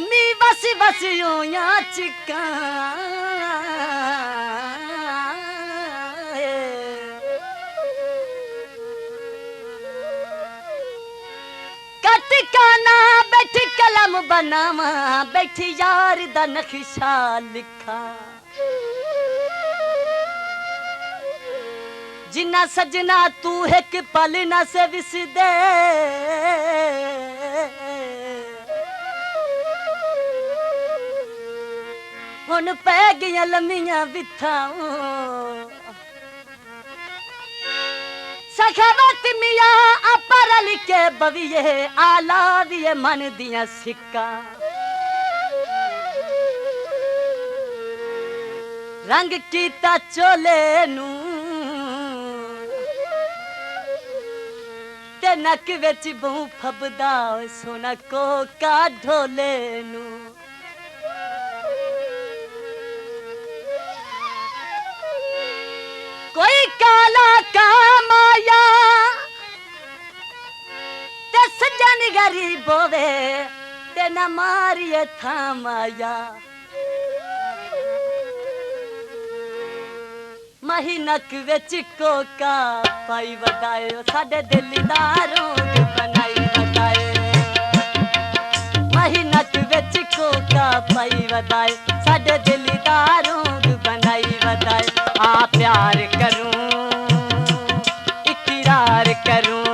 नी बस बस यूं या चिका कटकाना बैठ कलम बनावा बैठी यार दा नक्शा लिखा जिन्ना सजना तू एक पल ना से विसदे हुन पै गया लम्मियां बिथाओ सखावत मिया अपरल के बविए आलाविए मन दिया सिक्का रंग कीता चोले नू ते नक विच बहु फबदा सोना कोका ढोले नू कोई काला कामाया ते सजन गरीब होवे ते न मारिए थामाया मही नक विच कोका पाई वदाए साडे दिलदारों बनाई वदाए मही नक विच कोका पाई वदाए साडे दिलदारों बनाई वदाए आ प्यार करूं इकरार करूं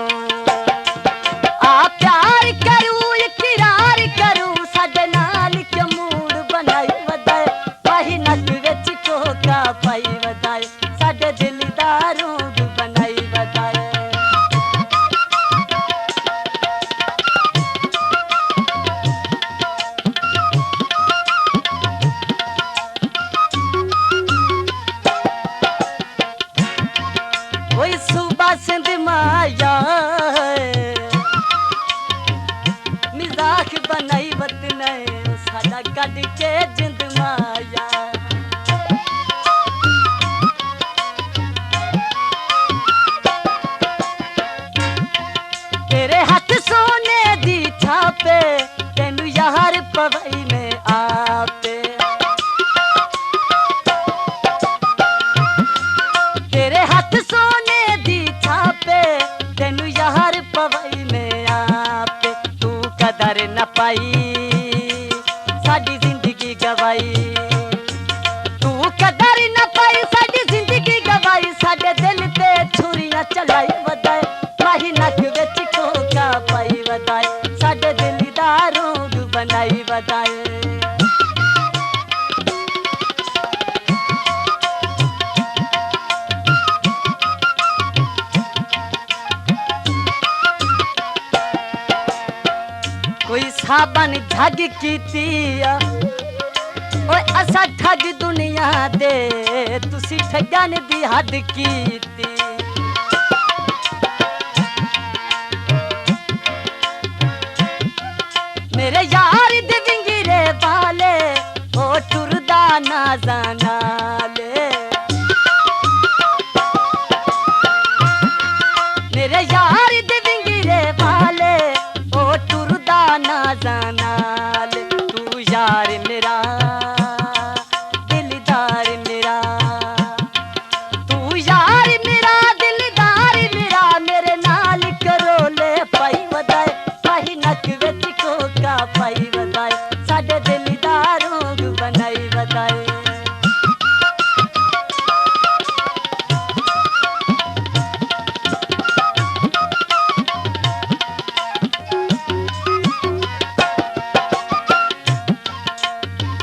आ प्यार करूं इकरार करूं साडे नाल क्यों मूड बनाई वदाए मही नक विच कोका पाई वदाए साडे दिलदारों बनाई वदाए कोई सुबह सिंध माया मिजाक बनाई वतन साडा कट के जिंद माया तेरे हाथ सोने दी छापे तेनू यार पवई में आपे तेरे हाथ सोने दी छापे तेनू यार पवई में आपे तू कदर न पाई साडी जिंदगी गवाई तू कदर न पाई साडी जिंदगी गवाई साडे दिल पे छुरियां चलाई वदाए माही नक विच कोका पाई वदाए साडे दिलदारों बनाई वदाए कोई साबन ठग कीती ओए असा ठग दुनिया दे तुसी ठगन दी हद कीती मेरे यार दे विंगिरे वाले ओ टुरदा ना जाना ले मेरे यार दे विंगिरे वाले ओ टुरदा ना जाना ले तू यार मेरा दिलदार मेरा तू यार मेरा दिलदार मेरा मेरे नाल करोले पाई वदाए पाही नक विच कोका पाई वदाए साडे दिलदारों बनाई वदाए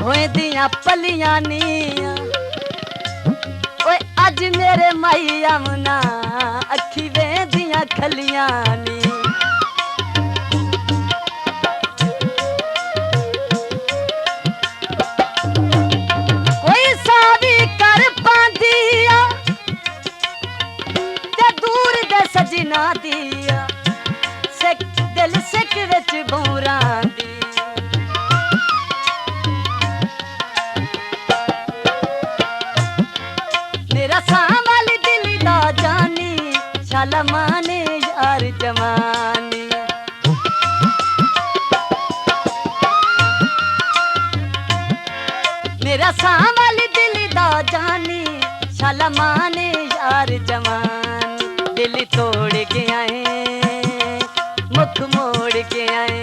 होए दियां पलियां नी ओए अज मेरे माई आमना अखी वेंदियां खलियां नी कोई सावी कर पांदिया ते दूर दे सजना दिया सिक दिल सिक विच बूरां दी मेरा सावल दिल दा जानी शाला माने यार जवानी दिल तोड़ के आए, मुख मोड़ के आए।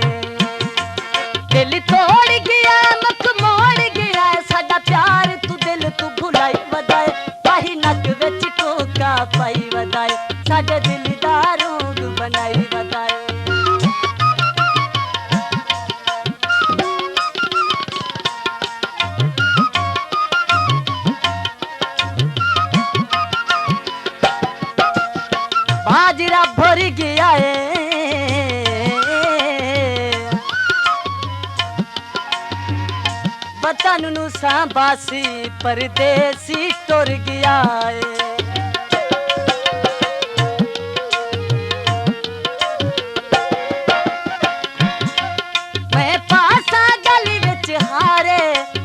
दिल तोड़ गया, मुख मोड़ गया, साडा प्यार तू दिल तू भुलाई वधाए, पाही नक विच कोका पाई वधाए, साडे दिल दा रोग बनाई वधाए। बाजरा भर गया है, वतन नू सांबासी परदेसी टुर गया है। मैं पासा गली विच हारे,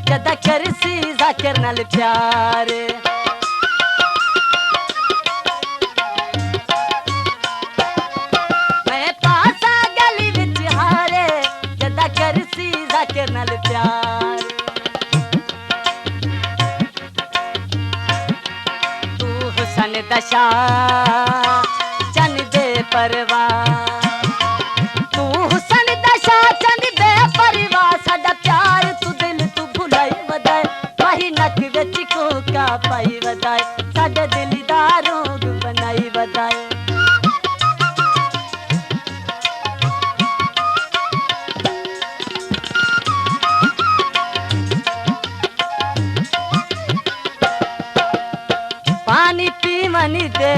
जदा करसी जाकिर नाल प्यार। मैं पासा गली विच हारे, जदा करसी जाकिर नाल प्यार। तू हुसन दशा चन दे परवाह, तू हुसन दशा चन दे परवाह, साडा प्यार तू दिल तू भुलाई वधाए, माही नक विच कोका पाई वधाए, साडे दिल दा रोग बनाई वधाए। पानी पीवन दे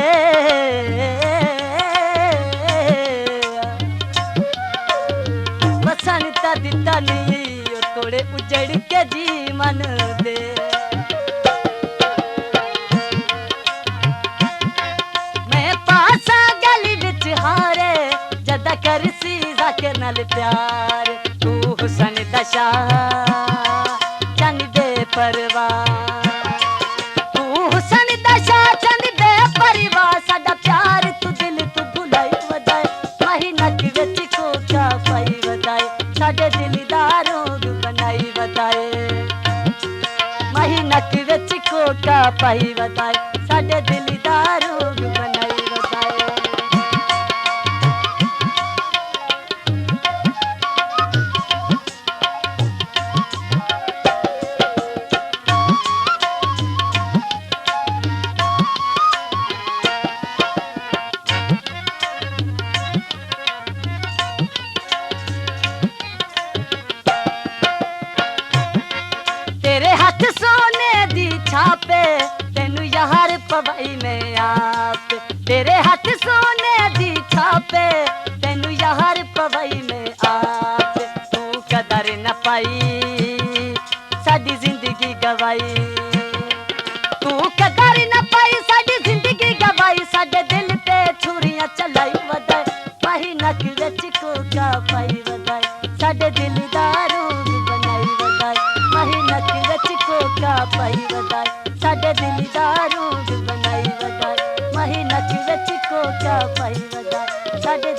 वसन ता दिता नहीं, ओ थोड़े उजड़ के जी मन दे। मैं पासा गली विच हारे, जदा करसी जाकिर नाल प्यार। तू हुसन दशा चन दे परवाह, तू हुसन दशा चन दे परवाह, साडा प्यार तू दिल तू भुलाई वधाए, माही नक विच कोका पाई वधाए, साडे दिल दा रोग बनाई वधाए। माही नक विच कोका पाई वधाए, साडे दिल दा रोग बनाई वधाए। तेरे हाथ सोने दी छापे, तेनू यार पवाई में आप। तेरे हाथ सोने दी छापे, तेनू यार पवाई में आप। तू कदर न पाई, साडी जिंदगी गवाई। तू कदर न पाई, साडी जिंदगी गवाई, साडे दिल ते छुरियां चलाई वधाए, माही नक विच कोका पाई वधाए, साडे दिल दा रोग बनाई वधाए, माही नक विच कोका पाई वधाए, साडे दिल दा रोग बनाई वधाए, माही नक विच कोका पाई वधाए, साडे